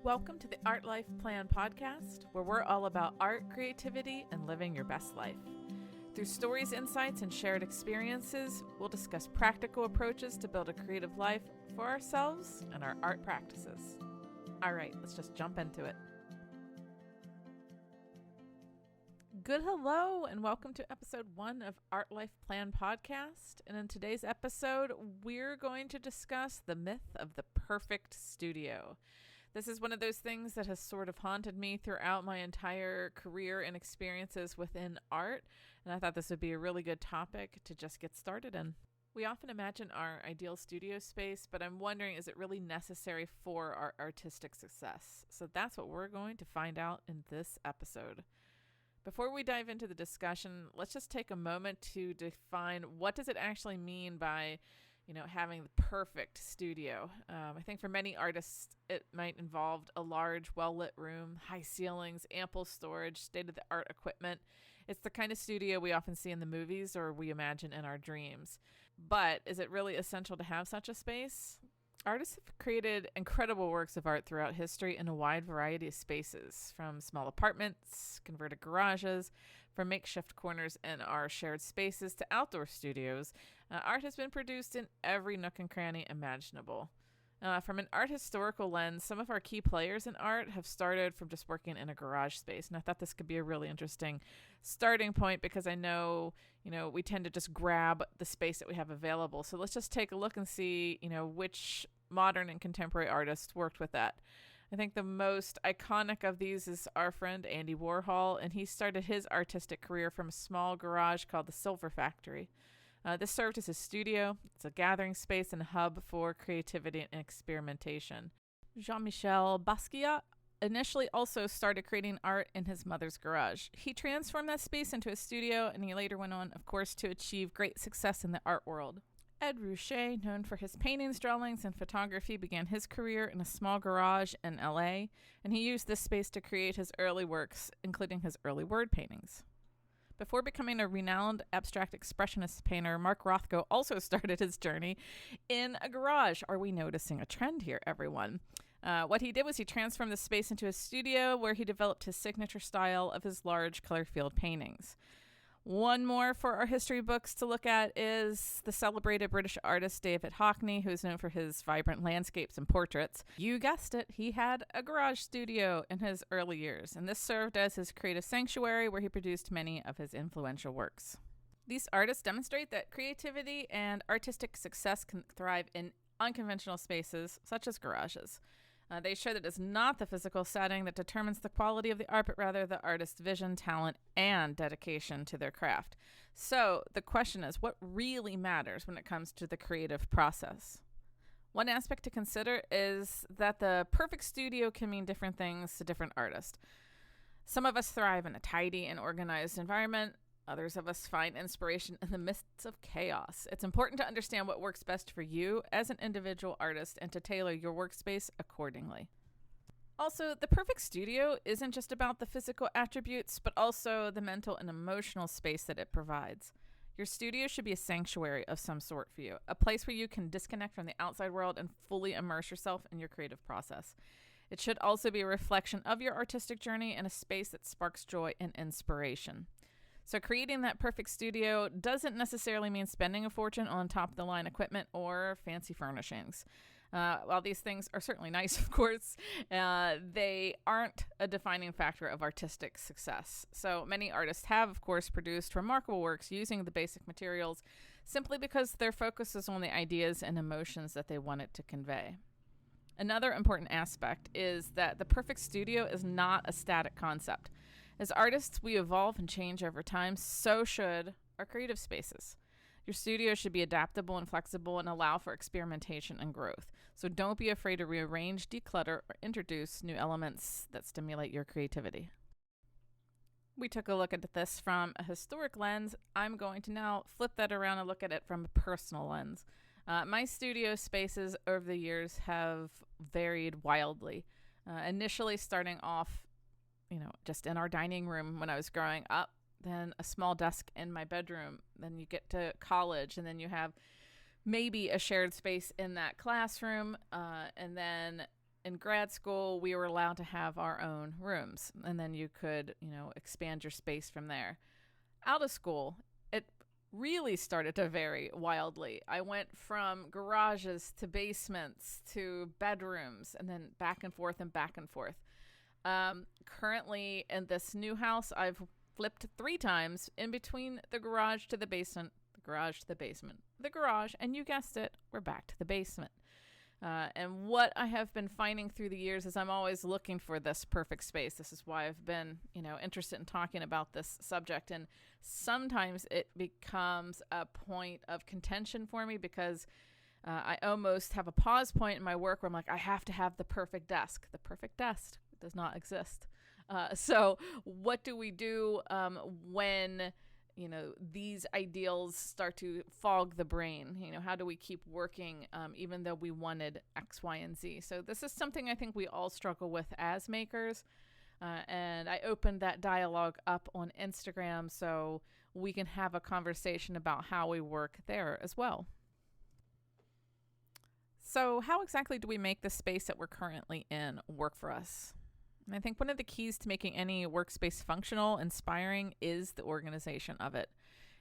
Welcome to the Art Life Plan podcast, where we're all about art, creativity, and living your best life. Through stories, insights, and shared experiences, we'll discuss practical approaches to build a creative life for ourselves and our art practices. All right, let's just jump into it. Good hello, and welcome to episode 1 of Art Life Plan podcast. And in today's episode, we're going to discuss the myth of the perfect studio. This is one of those things that has sort of haunted me throughout my entire career and experiences within art, and I thought this would be a really good topic to just get started in. We often imagine our ideal studio space, but I'm wondering, is it really necessary for our artistic success? So that's what we're going to find out in this episode. Before we dive into the discussion, let's just take a moment to define what does it actually mean by having the perfect studio. I think for many artists, it might involve a large, well-lit room, high ceilings, ample storage, state-of-the-art equipment. It's the kind of studio we often see in the movies or we imagine in our dreams. But is it really essential to have such a space? Artists have created incredible works of art throughout history in a wide variety of spaces, from small apartments, converted garages, from makeshift corners in our shared spaces to outdoor studios. Art has been produced in every nook and cranny imaginable. From an art historical lens, some of our key players in art have started from just working in a garage space. And I thought this could be a really interesting starting point because I know, we tend to just grab the space that we have available. So let's just take a look and see, which modern and contemporary artists worked with that. I think the most iconic of these is our friend Andy Warhol, and he started his artistic career from a small garage called the Silver Factory. This served as his studio. It's a gathering space and hub for creativity and experimentation. Jean-Michel Basquiat initially also started creating art in his mother's garage. He transformed that space into a studio, and he later went on, of course, to achieve great success in the art world. Ed Ruscha, known for his paintings, drawings, and photography, began his career in a small garage in LA, and he used this space to create his early works, including his early word paintings. Before becoming a renowned abstract expressionist painter, Mark Rothko also started his journey in a garage. Are we noticing a trend here, everyone? What he did was he transformed the space into a studio where he developed his signature style of his large color-filled paintings. One more for our history books to look at is the celebrated British artist David Hockney, who is known for his vibrant landscapes and portraits. You guessed it, he had a garage studio in his early years, and this served as his creative sanctuary where he produced many of his influential works. These artists demonstrate that creativity and artistic success can thrive in unconventional spaces, such as garages. They show that it's not the physical setting that determines the quality of the art, but rather the artist's vision, talent, and dedication to their craft. So the question is, what really matters when it comes to the creative process? One aspect to consider is that the perfect studio can mean different things to different artists. Some of us thrive in a tidy and organized environment. Others of us find inspiration in the midst of chaos. It's important to understand what works best for you as an individual artist and to tailor your workspace accordingly. Also, the perfect studio isn't just about the physical attributes, but also the mental and emotional space that it provides. Your studio should be a sanctuary of some sort for you, a place where you can disconnect from the outside world and fully immerse yourself in your creative process. It should also be a reflection of your artistic journey and a space that sparks joy and inspiration. So creating that perfect studio doesn't necessarily mean spending a fortune on top-of-the-line equipment or fancy furnishings. While these things are certainly nice, of course, they aren't a defining factor of artistic success. So many artists have, of course, produced remarkable works using the basic materials simply because their focus is on the ideas and emotions that they wanted to convey. Another important aspect is that the perfect studio is not a static concept. As artists, we evolve and change over time, so should our creative spaces. Your studio should be adaptable and flexible and allow for experimentation and growth. So don't be afraid to rearrange, declutter, or introduce new elements that stimulate your creativity. We took a look at this from a historic lens. I'm going to now flip that around and look at it from a personal lens. My studio spaces over the years have varied wildly. Initially starting off just in our dining room when I was growing up, then a small desk in my bedroom. Then you get to college, and then you have maybe a shared space in that classroom, and then in grad school, we were allowed to have our own rooms, and then you could, expand your space from there. Out of school, it really started to vary wildly. I went from garages to basements to bedrooms, and then back and forth and back and forth. Currently in this new house, I've flipped 3 times in between the garage to the basement, the garage to the basement, the garage, and you guessed it, we're back to the basement. And what I have been finding through the years is I'm always looking for this perfect space. This is why I've been, interested in talking about this subject. And sometimes it becomes a point of contention for me because I almost have a pause point in my work where I'm like, I have to have the perfect desk. The perfect desk does not exist. So what do we do when these ideals start to fog the brain? How do we keep working even though we wanted X, Y, and Z? So this is something I think we all struggle with as makers. And I opened that dialogue up on Instagram so we can have a conversation about how we work there as well. So how exactly do we make the space that we're currently in work for us? And I think one of the keys to making any workspace functional, inspiring, is the organization of it.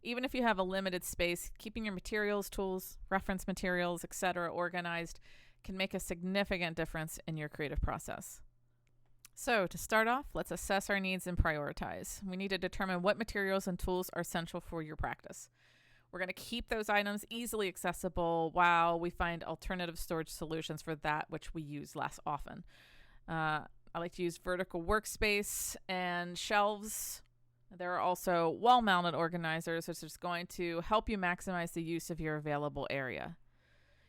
Even if you have a limited space, keeping your materials, tools, reference materials, etc. organized can make a significant difference in your creative process. So to start off, let's assess our needs and prioritize. We need to determine what materials and tools are essential for your practice. We're going to keep those items easily accessible while we find alternative storage solutions for that which we use less often. I like to use vertical workspace and shelves. There are also wall-mounted organizers, which is going to help you maximize the use of your available area.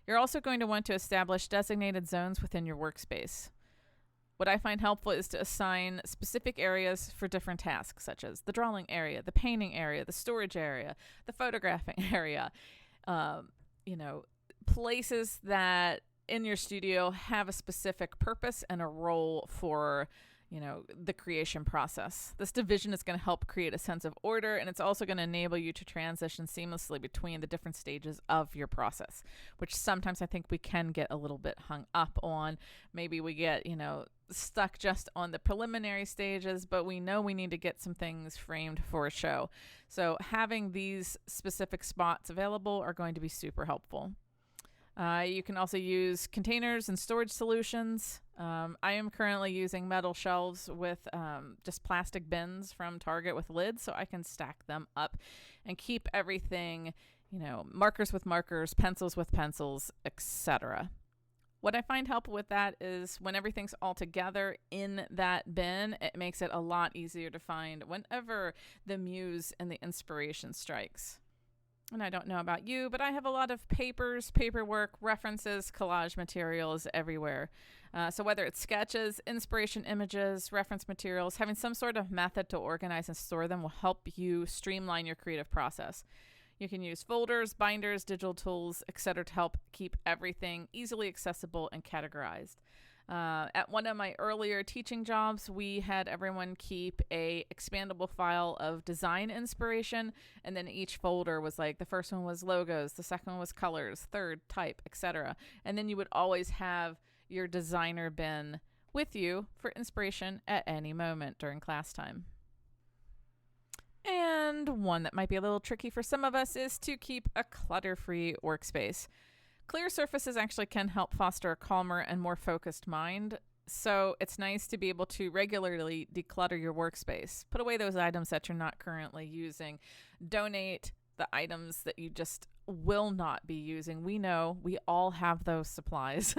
You're also going to want to establish designated zones within your workspace. What I find helpful is to assign specific areas for different tasks, such as the drawing area, the painting area, the storage area, the photographing area. Places that in your studio have a specific purpose and a role for, the creation process. This division is going to help create a sense of order, and it's also going to enable you to transition seamlessly between the different stages of your process, which sometimes I think we can get a little bit hung up on. Maybe we get, stuck just on the preliminary stages, but we know we need to get some things framed for a show. So having these specific spots available are going to be super helpful. You can also use containers and storage solutions. I am currently using metal shelves with just plastic bins from Target with lids, so I can stack them up and keep everything, markers with markers, pencils with pencils, etc. What I find helpful with that is when everything's all together in that bin, it makes it a lot easier to find whenever the muse and the inspiration strikes. And I don't know about you, but I have a lot of papers, paperwork, references, collage materials everywhere. So whether it's sketches, inspiration images, reference materials, having some sort of method to organize and store them will help you streamline your creative process. You can use folders, binders, digital tools, etc. to help keep everything easily accessible and categorized. At one of my earlier teaching jobs, we had everyone keep a expandable file of design inspiration, and then each folder was like, the first one was logos, the second one was colors, third type, etc. And then you would always have your designer bin with you for inspiration at any moment during class time. And one that might be a little tricky for some of us is to keep a clutter-free workspace. Clear surfaces actually can help foster a calmer and more focused mind, so it's nice to be able to regularly declutter your workspace. Put away those items that you're not currently using. Donate the items that you just will not be using. We know we all have those supplies.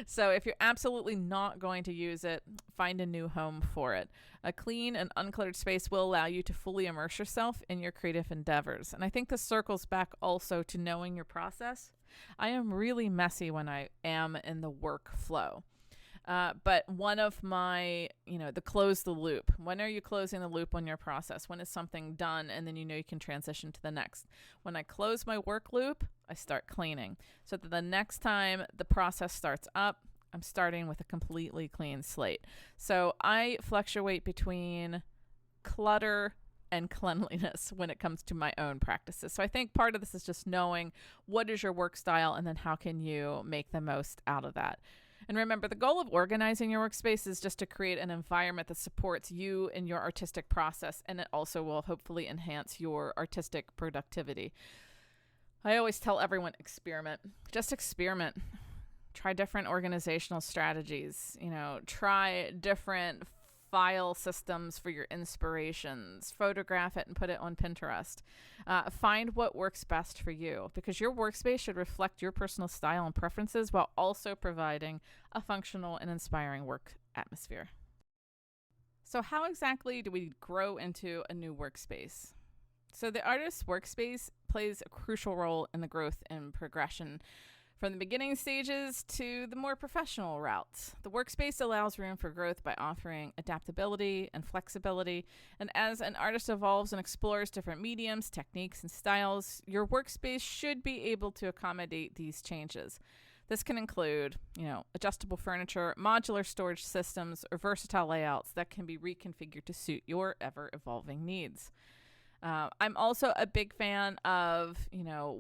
So if you're absolutely not going to use it, find a new home for it. A clean and uncluttered space will allow you to fully immerse yourself in your creative endeavors. And I think this circles back also to knowing your process. I am really messy when I am in the workflow. But one of my, the close the loop. When are you closing the loop on your process? When is something done and then you can transition to the next? When I close my work loop, I start cleaning. So that the next time the process starts up, I'm starting with a completely clean slate. So I fluctuate between clutter and cleanliness when it comes to my own practices. So I think part of this is just knowing what is your work style and then how can you make the most out of that. And remember, the goal of organizing your workspace is just to create an environment that supports you in your artistic process, and it also will hopefully enhance your artistic productivity. I always tell everyone, experiment. Just experiment. Try different organizational strategies. Try different file systems for your inspirations. Photograph it and put it on Pinterest. Find what works best for you, because your workspace should reflect your personal style and preferences while also providing a functional and inspiring work atmosphere. So how exactly do we grow into a new workspace? So the artist's workspace plays a crucial role in the growth and progression from the beginning stages to the more professional routes. The workspace allows room for growth by offering adaptability and flexibility. And as an artist evolves and explores different mediums, techniques, and styles, your workspace should be able to accommodate these changes. This can include, adjustable furniture, modular storage systems, or versatile layouts that can be reconfigured to suit your ever-evolving needs. I'm also a big fan of,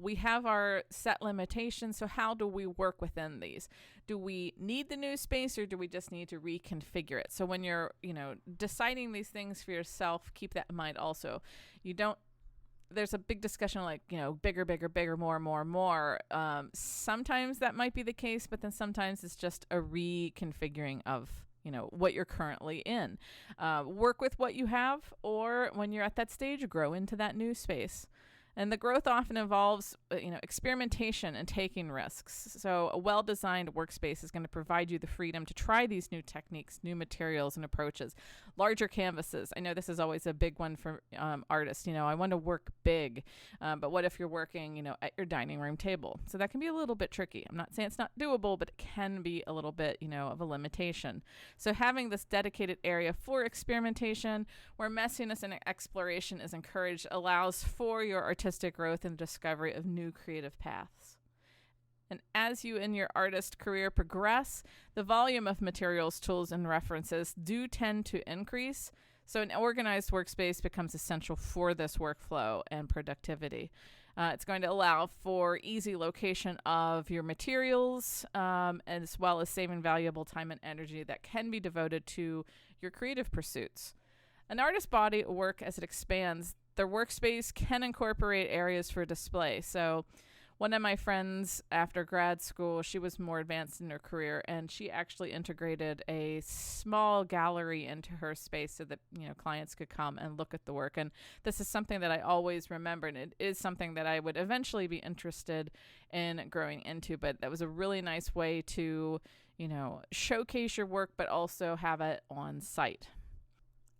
we have our set limitations. So how do we work within these? Do we need the new space, or do we just need to reconfigure it? So when you're, deciding these things for yourself, keep that in mind also. There's a big discussion like, bigger, more. Sometimes that might be the case, but then sometimes it's just a reconfiguring of what you're currently in. Work with what you have, or when you're at that stage, grow into that new space. And the growth often involves, experimentation and taking risks. So a well-designed workspace is going to provide you the freedom to try these new techniques, new materials and approaches. Larger canvases. I know this is always a big one for artists. I want to work big, but what if you're working, at your dining room table? So that can be a little bit tricky. I'm not saying it's not doable, but it can be a little bit, of a limitation. So having this dedicated area for experimentation, where messiness and exploration is encouraged, allows for your artistic growth and discovery of new creative paths. And as you in your artist career progress, the volume of materials, tools, and references do tend to increase. So an organized workspace becomes essential for this workflow and productivity. It's going to allow for easy location of your materials, as well as saving valuable time and energy that can be devoted to your creative pursuits. An artist's body of work, as it expands, their workspace can incorporate areas for display. So one of my friends after grad school, she was more advanced in her career, and she actually integrated a small gallery into her space so that, clients could come and look at the work. And this is something that I always remember, and it is something that I would eventually be interested in growing into. But that was a really nice way to, showcase your work, but also have it on site.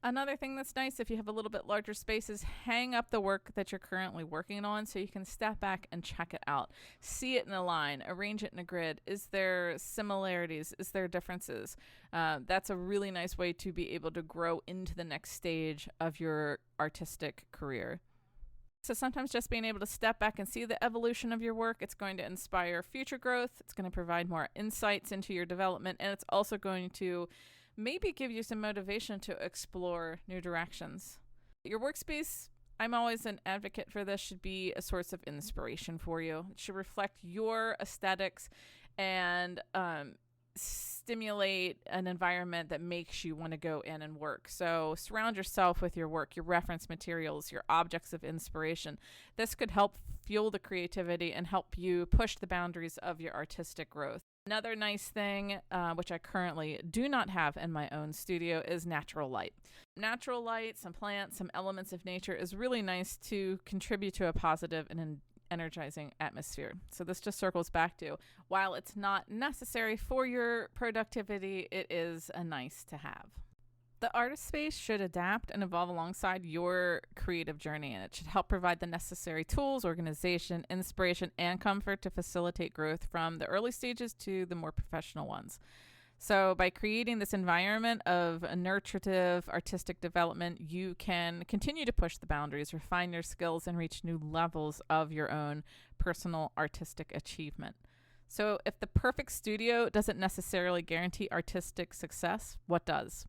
Another thing that's nice, if you have a little bit larger space, is hang up the work that you're currently working on so you can step back and check it out. See it in a line, arrange it in a grid. Is there similarities? Is there differences? That's a really nice way to be able to grow into the next stage of your artistic career. So sometimes just being able to step back and see the evolution of your work, it's going to inspire future growth. It's going to provide more insights into your development, and it's also going to maybe give you some motivation to explore new directions. Your workspace, I'm always an advocate for this, should be a source of inspiration for you. It should reflect your aesthetics and stimulate an environment that makes you want to go in and work. So surround yourself with your work, your reference materials, your objects of inspiration. This could help fuel the creativity and help you push the boundaries of your artistic growth. Another nice thing, which I currently do not have in my own studio, is natural light. Natural light, some plants, some elements of nature is really nice to contribute to a positive and energizing atmosphere. So this just circles back to, while it's not necessary for your productivity, it is a nice to have. The artist space should adapt and evolve alongside your creative journey, and it should help provide the necessary tools, organization, inspiration, and comfort to facilitate growth from the early stages to the more professional ones. So by creating this environment of a nurturative artistic development, you can continue to push the boundaries, refine your skills, and reach new levels of your own personal artistic achievement. So if the perfect studio doesn't necessarily guarantee artistic success, what does?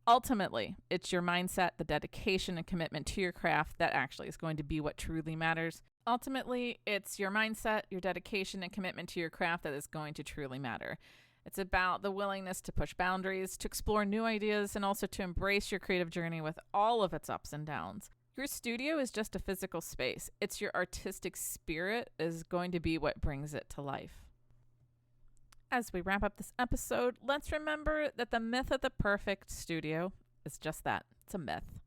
Ultimately, it's your mindset, the dedication and commitment to your craft that actually is going to be what truly matters. Ultimately, it's your mindset, your dedication and commitment to your craft that is going to truly matter. It's about the willingness to push boundaries, to explore new ideas, and also to embrace your creative journey with all of its ups and downs. Your studio is just a physical space. It's your artistic spirit is going to be what brings it to life. As we wrap up this episode, let's remember that the myth of the perfect studio is just that. It's a myth.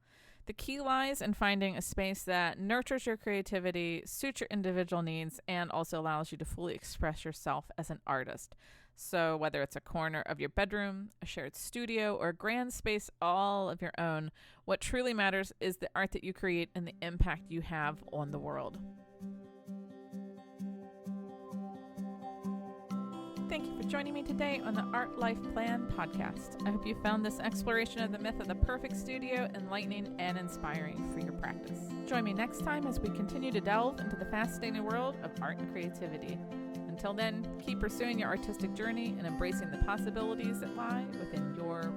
The key lies in finding a space that nurtures your creativity, suits your individual needs, and also allows you to fully express yourself as an artist. So whether it's a corner of your bedroom, a shared studio, or a grand space all of your own, what truly matters is the art that you create and the impact you have on the world. Thank you for joining me today on the Art Life Plan podcast. I hope you found this exploration of the myth of the perfect studio enlightening and inspiring for your practice. Join me next time as we continue to delve into the fascinating world of art and creativity. Until then, keep pursuing your artistic journey and embracing the possibilities that lie within your